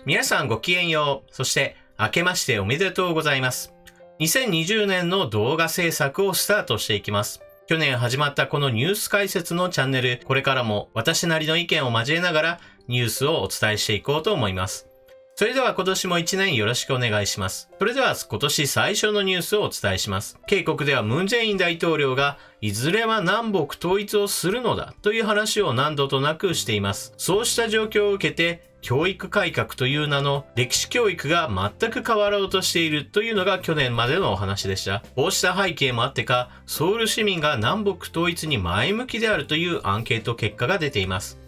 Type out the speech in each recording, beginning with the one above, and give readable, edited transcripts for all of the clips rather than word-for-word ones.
皆さんごきげんよう。そして明けましておめでとうございます。2020年の動画制作をスタートしていきます。去年始まったこのニュース解説のチャンネル、これからも私なりの意見を交えながらニュースをお伝えしていこうと思います。それでは今年も1年よろしくお願いします。それでは今年最初のニュースをお伝えします。渓谷ではムン・ジェイン大統領がいずれは南北統一をするのだという話を何度となくしています。そうした状況を受けて教育改革という名の歴史教育が全く変わろうとしているというのが去年までのお話でした。こうした背景もあってか、ソウル市民が南北統一に前向きであるというアンケート結果が出ています。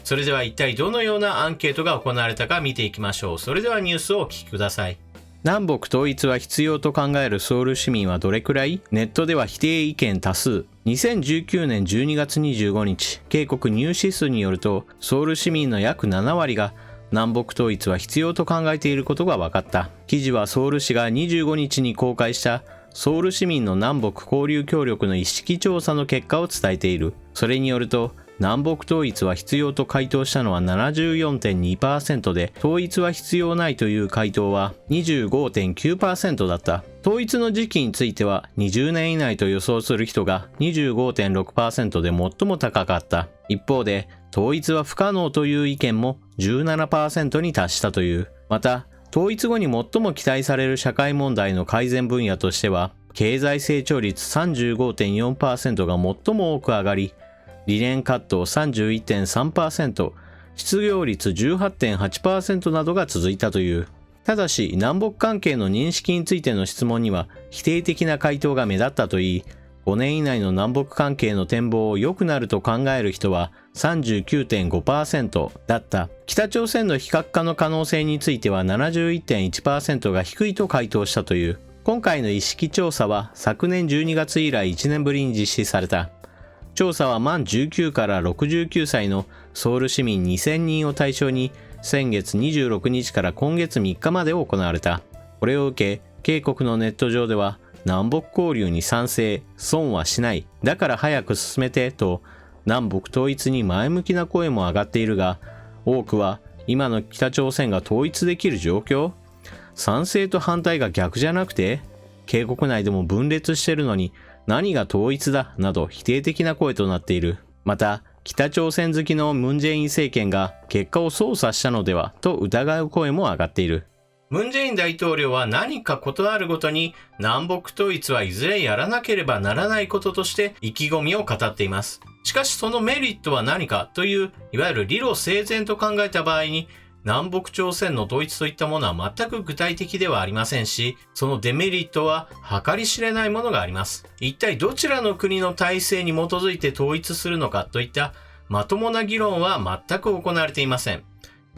それでは一体どのようなアンケートが行われたか見ていきましょう。それではニュースをお聞きください。南北統一は必要と考えるソウル市民はどれくらい？ネットでは否定意見多数。2019年12月25日、渓谷ニューシスによると、ソウル市民の約7割が南北統一は必要と考えていることが分かった。記事はソウル市が25日に公開したソウル市民の南北交流協力の意識調査の結果を伝えている。それによると、南北統一は必要と回答したのは 74.2% で、統一は必要ないという回答は 25.9% だった。統一の時期については20年以内と予想する人が 25.6% で最も高かった。一方で、統一は不可能という意見も 17% に達したという。また、統一後に最も期待される社会問題の改善分野としては、経済成長率 35.4% が最も多く上がり、理念葛藤 31.3%、失業率 18.8% などが続いたという。ただし、南北関係の認識についての質問には否定的な回答が目立ったといい、5年以内の南北関係の展望を良くなると考える人は 39.5% だった。北朝鮮の非核化の可能性については 71.1% が低いと回答したという。今回の意識調査は昨年12月以来1年ぶりに実施された。調査は満19から69歳のソウル市民2000人を対象に先月26日から今月3日まで行われた。これを受け、渓谷のネット上では南北交流に賛成、損はしない、だから早く進めてと南北統一に前向きな声も上がっているが、多くは今の北朝鮮が統一できる状況？賛成と反対が逆じゃなくて、渓谷内でも分裂してるのに何が統一だなど否定的な声となっている。また、北朝鮮好きのムン・ジェイン政権が結果を操作したのではと疑う声も上がっている。ムン・ジェイン大統領は何かことあるごとに南北統一はいずれやらなければならないこととして意気込みを語っています。しかしそのメリットは何かといういわゆる理路整然と考えた場合に、南北朝鮮の統一といったものは全く具体的ではありませんし、そのデメリットは計り知れないものがあります。一体どちらの国の体制に基づいて統一するのかといったまともな議論は全く行われていません。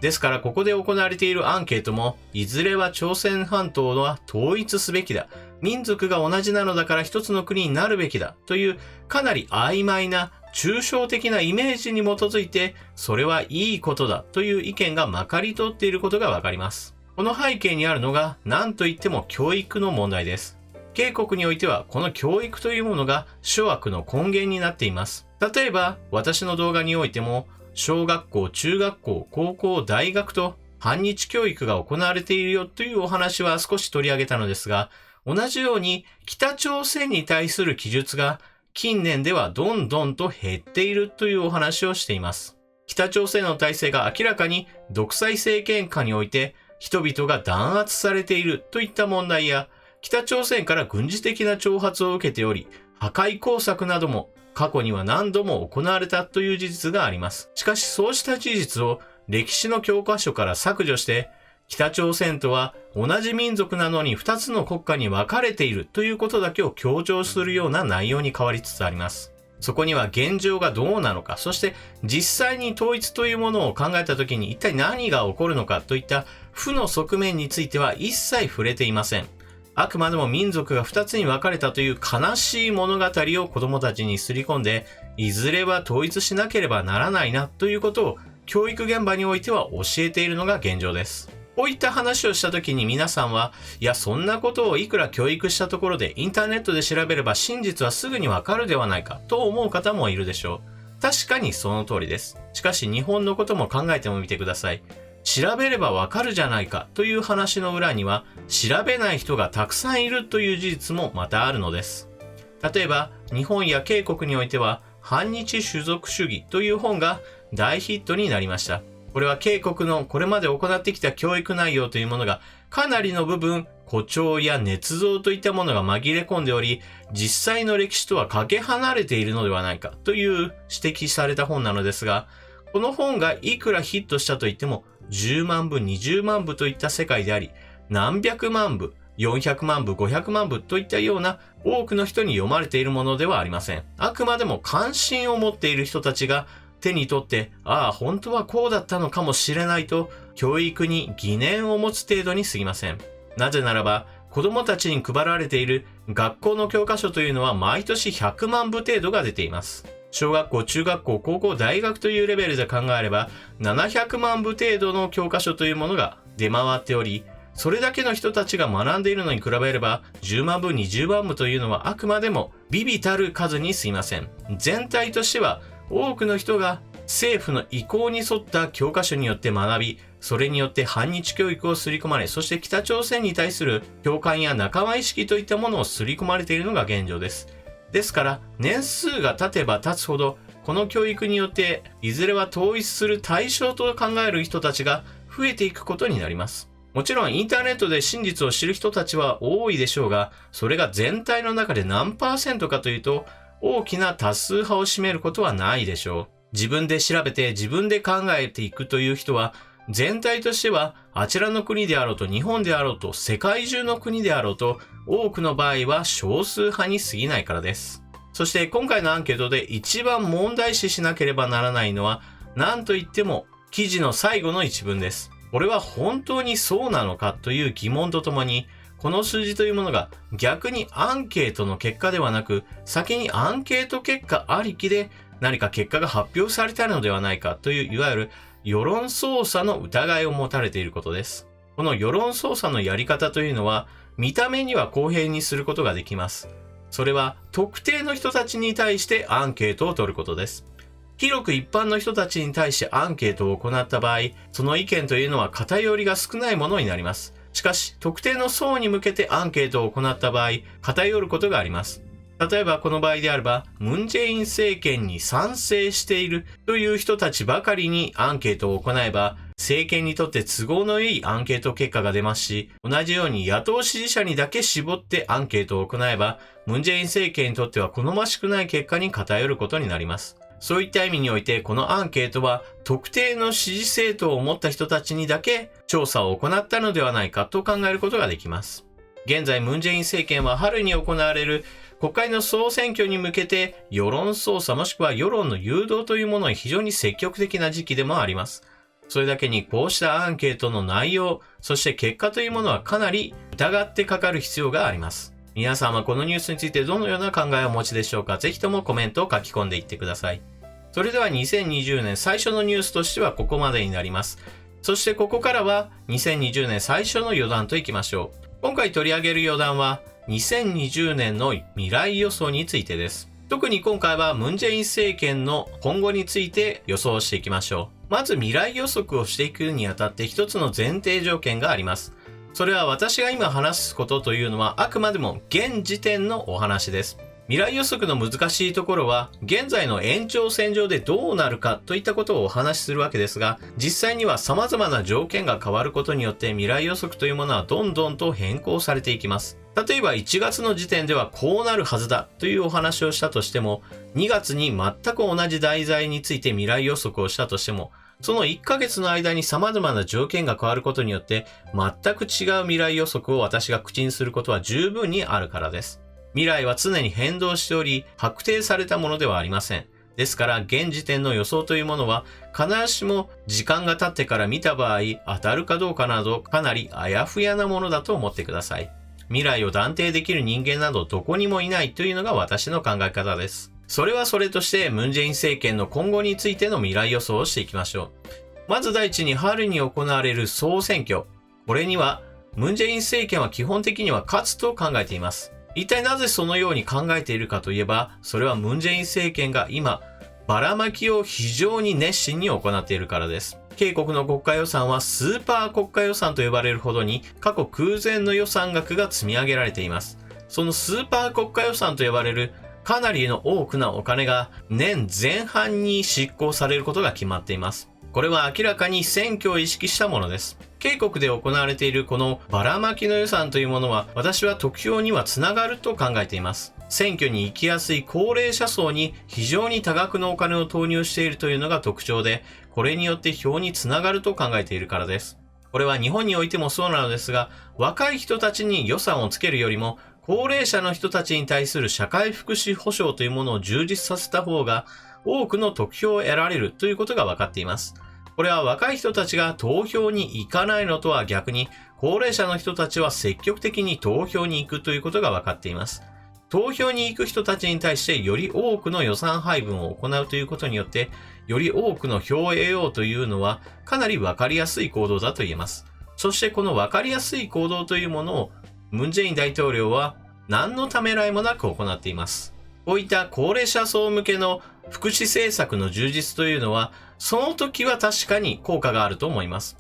ですからここで行われているアンケートも、いずれは朝鮮半島は統一すべきだ。民族が同じなのだから一つの国になるべきだ。というかなり曖昧な抽象的なイメージに基づいて、それはいいことだという意見がまかり通っていることがわかります。この背景にあるのが何といっても教育の問題です。渓谷においてはこの教育というものが諸悪の根源になっています。例えば私の動画においても小学校、中学校、高校、大学と反日教育が行われているよというお話は少し取り上げたのですが、同じように北朝鮮に対する記述が近年ではどんどんと減っているというお話をしています。北朝鮮の体制が明らかに独裁政権下において人々が弾圧されているといった問題や、北朝鮮から軍事的な挑発を受けており、破壊工作なども過去には何度も行われたという事実があります。しかしそうした事実を歴史の教科書から削除して、北朝鮮とは同じ民族なのに2つの国家に分かれているということだけを強調するような内容に変わりつつあります。そこには現状がどうなのか、そして実際に統一というものを考えたときに一体何が起こるのかといった負の側面については一切触れていません。あくまでも民族が2つに分かれたという悲しい物語を子供たちにすり込んで、いずれは統一しなければならないなということを教育現場においては教えているのが現状です。こういった話をしたときに皆さんは、いやそんなことをいくら教育したところでインターネットで調べれば真実はすぐにわかるではないかと思う方もいるでしょう。確かにその通りです。しかし日本のことも考えてもみてください。調べればわかるじゃないかという話の裏には、調べない人がたくさんいるという事実もまたあるのです。例えば、日本や英国においては、反日種族主義という本が大ヒットになりました。これは英国のこれまで行ってきた教育内容というものがかなりの部分誇張や捏造といったものが紛れ込んでおり、実際の歴史とはかけ離れているのではないかという指摘された本なのですが、この本がいくらヒットしたといっても10万部、20万部といった世界であり、何百万部、400万部、500万部といったような多くの人に読まれているものではありません。あくまでも関心を持っている人たちが手に取って、ああ、本当はこうだったのかもしれないと、教育に疑念を持つ程度に過ぎません。なぜならば、子供たちに配られている学校の教科書というのは毎年100万部程度が出ています。小学校、中学校、高校、大学というレベルで考えれば、700万部程度の教科書というものが出回っており、それだけの人たちが学んでいるのに比べれば、10万部、20万部というのはあくまでも微々たる数に過ぎません。全体としては、多くの人が政府の意向に沿った教科書によって学び、それによって反日教育を刷り込まれ、そして北朝鮮に対する共感や仲間意識といったものを刷り込まれているのが現状です。ですから、年数が経てば経つほど、この教育によって、いずれは統一する対象と考える人たちが増えていくことになります。もちろんインターネットで真実を知る人たちは多いでしょうが、それが全体の中で何%かというと、大きな多数派を占めることはないでしょう。自分で調べて自分で考えていくという人は、全体としてはあちらの国であろうと日本であろうと世界中の国であろうと多くの場合は少数派に過ぎないからです。そして今回のアンケートで一番問題視しなければならないのは何といっても記事の最後の一文です。これは本当にそうなのかという疑問とともに、この数字というものが逆にアンケートの結果ではなく、先にアンケート結果ありきで何か結果が発表されたのではないかといういわゆる世論操作の疑いを持たれていることです。この世論操作のやり方というのは見た目には公平にすることができます。それは特定の人たちに対してアンケートを取ることです。広く一般の人たちに対してアンケートを行った場合、その意見というのは偏りが少ないものになります。しかし、特定の層に向けてアンケートを行った場合、偏ることがあります。例えばこの場合であれば、ムン・ジェイン政権に賛成しているという人たちばかりにアンケートを行えば、政権にとって都合のいいアンケート結果が出ますし、同じように野党支持者にだけ絞ってアンケートを行えば、ムン・ジェイン政権にとっては好ましくない結果に偏ることになります。そういった意味において、このアンケートは特定の支持政党を持った人たちにだけ調査を行ったのではないかと考えることができます。現在、ムン・ジェイン政権は春に行われる国会の総選挙に向けて世論操作もしくは世論の誘導というものに非常に積極的な時期でもあります。それだけにこうしたアンケートの内容、そして結果というものはかなり疑ってかかる必要があります。皆さんはこのニュースについてどのような考えをお持ちでしょうか。ぜひともコメントを書き込んでいってください。それでは2020年最初のニュースとしてはここまでになります。そしてここからは2020年最初の余談といきましょう。今回取り上げる余談は2020年の未来予想についてです。特に今回はムン・ジェイン政権の今後について予想していきましょう。まず未来予測をしていくにあたって一つの前提条件があります。それは私が今話すことというのはあくまでも現時点のお話です。未来予測の難しいところは現在の延長線上でどうなるかといったことをお話しするわけですが、実際には様々な条件が変わることによって未来予測というものはどんどんと変更されていきます。例えば1月の時点ではこうなるはずだというお話をしたとしても、2月に全く同じ題材について未来予測をしたとしても、その1ヶ月の間に様々な条件が変わることによって全く違う未来予測を私が口にすることは十分にあるからです。未来は常に変動しており、確定されたものではありません。ですから、現時点の予想というものは、必ずしも時間が経ってから見た場合、当たるかどうかなど、かなりあやふやなものだと思ってください。未来を断定できる人間などどこにもいないというのが私の考え方です。それはそれとして、ムン・ジェイン政権の今後についての未来予想をしていきましょう。まず第一に春に行われる総選挙。これには、ムン・ジェイン政権は基本的には勝つと考えています。一体なぜそのように考えているかといえば、それはムン・ジェイン政権が今、ばらまきを非常に熱心に行っているからです。K 国の国家予算はスーパー国家予算と呼ばれるほどに過去空前の予算額が積み上げられています。そのスーパー国家予算と呼ばれるかなりの多くなお金が年前半に執行されることが決まっています。これは明らかに選挙を意識したものです。K 国で行われているこのばらまきの予算というものは、私は得票にはつながると考えています。選挙に行きやすい高齢者層に非常に多額のお金を投入しているというのが特徴で、これによって票につながると考えているからです。これは日本においてもそうなのですが、若い人たちに予算をつけるよりも、高齢者の人たちに対する社会福祉保障というものを充実させた方が、多くの得票を得られるということが分かっています。これは若い人たちが投票に行かないのとは逆に、高齢者の人たちは積極的に投票に行くということが分かっています。投票に行く人たちに対してより多くの予算配分を行うということによって、より多くの票を得ようというのはかなり分かりやすい行動だと言えます。そしてこの分かりやすい行動というものをムン・ジェイン大統領は何のためらいもなく行っています。こういった高齢者層向けの福祉政策の充実というのは、その時は確かに効果があると思います。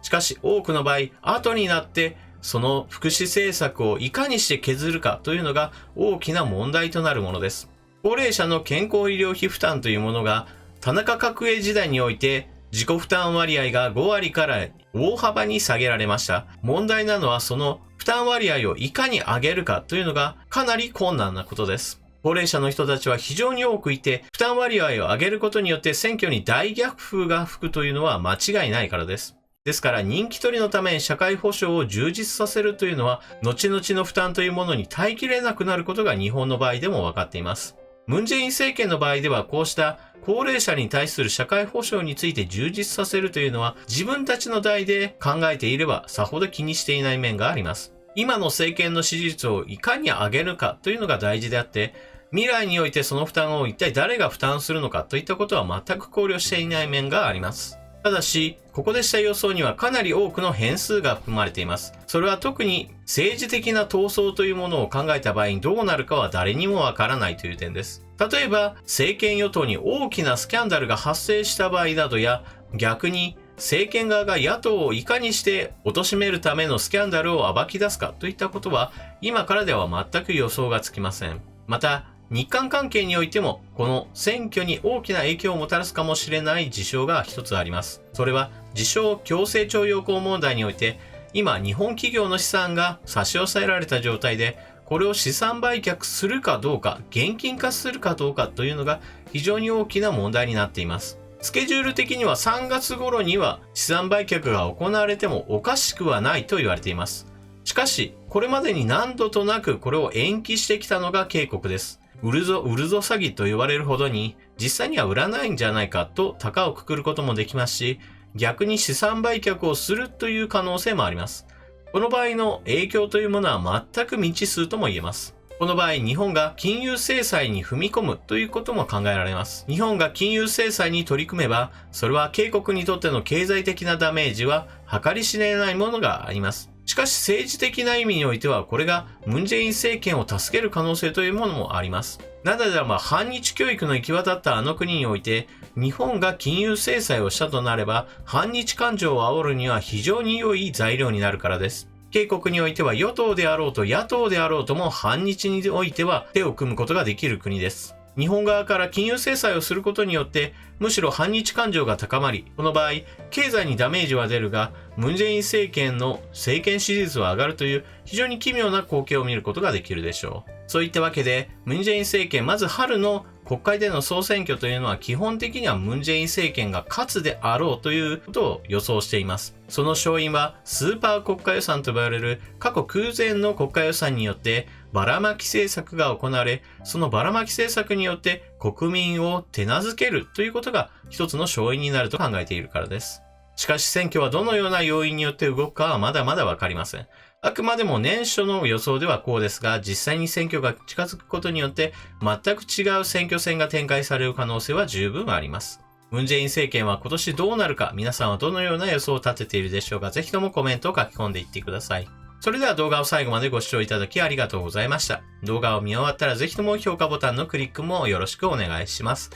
しかし多くの場合、後になってその福祉政策をいかにして削るかというのが大きな問題となるものです。高齢者の健康医療費負担というものが、田中角栄時代において自己負担割合が5割から大幅に下げられました。問題なのはその負担割合をいかに上げるかというのがかなり困難なことです。高齢者の人たちは非常に多くいて、負担割合を上げることによって選挙に大逆風が吹くというのは間違いないからです。ですから人気取りのために社会保障を充実させるというのは、後々の負担というものに耐えきれなくなることが日本の場合でも分かっています。ムン・ジェイン政権の場合ではこうした高齢者に対する社会保障について充実させるというのは、自分たちの代で考えていればさほど気にしていない面があります。今の政権の支持率をいかに上げるかというのが大事であって、未来においてその負担を一体誰が負担するのかといったことは全く考慮していない面があります。ただし、ここでした予想にはかなり多くの変数が含まれています。それは特に政治的な闘争というものを考えた場合にどうなるかは誰にもわからないという点です。例えば、政権与党に大きなスキャンダルが発生した場合などや、逆に政権側が野党をいかにして貶めるためのスキャンダルを暴き出すかといったことは、今からでは全く予想がつきません。また、日韓関係においても、この選挙に大きな影響をもたらすかもしれない事象が一つあります。それは、自称強制徴用工問題において、今、日本企業の資産が差し押さえられた状態で、これを資産売却するかどうか、現金化するかどうかというのが非常に大きな問題になっています。スケジュール的には3月頃には資産売却が行われてもおかしくはないと言われています。しかし、これまでに何度となくこれを延期してきたのがK国です。売るぞ詐欺と言われるほどに、実際には売らないんじゃないかと高をくくることもできますし、逆に資産売却をするという可能性もあります。この場合の影響というものは全く未知数とも言えます。この場合、日本が金融制裁に踏み込むということも考えられます。日本が金融制裁に取り組めば、それはK国にとっての経済的なダメージは計り知れないものがあります。しかし政治的な意味においては、これがムン・ジェイン政権を助ける可能性というものもあります。なぜならば、反日教育の行き渡ったあの国において、日本が金融制裁をしたとなれば、反日感情を煽るには非常に良い材料になるからです。K国においては与党であろうと野党であろうとも反日においては手を組むことができる国です。日本側から金融制裁をすることによって、むしろ反日感情が高まり、この場合、経済にダメージは出るが、ムン・ジェイン政権の政権支持率は上がるという非常に奇妙な光景を見ることができるでしょう。そういったわけで、ムン・ジェイン政権、まず春の国会での総選挙というのは基本的にはムン・ジェイン政権が勝つであろうということを予想しています。その勝因はスーパー国家予算と呼ばれる過去空前の国家予算によってばらまき政策が行われ、そのばらまき政策によって国民を手なずけるということが一つの勝因になると考えているからです。しかし選挙はどのような要因によって動くかはまだまだわかりません。あくまでも年初の予想ではこうですが、実際に選挙が近づくことによって全く違う選挙戦が展開される可能性は十分あります。ムン・ジェイン政権は今年どうなるか、皆さんはどのような予想を立てているでしょうか。ぜひともコメントを書き込んでいってください。それでは動画を最後までご視聴いただきありがとうございました。動画を見終わったらぜひとも評価ボタンのクリックもよろしくお願いします。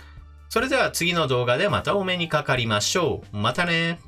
それでは次の動画でまたお目にかかりましょう。またね。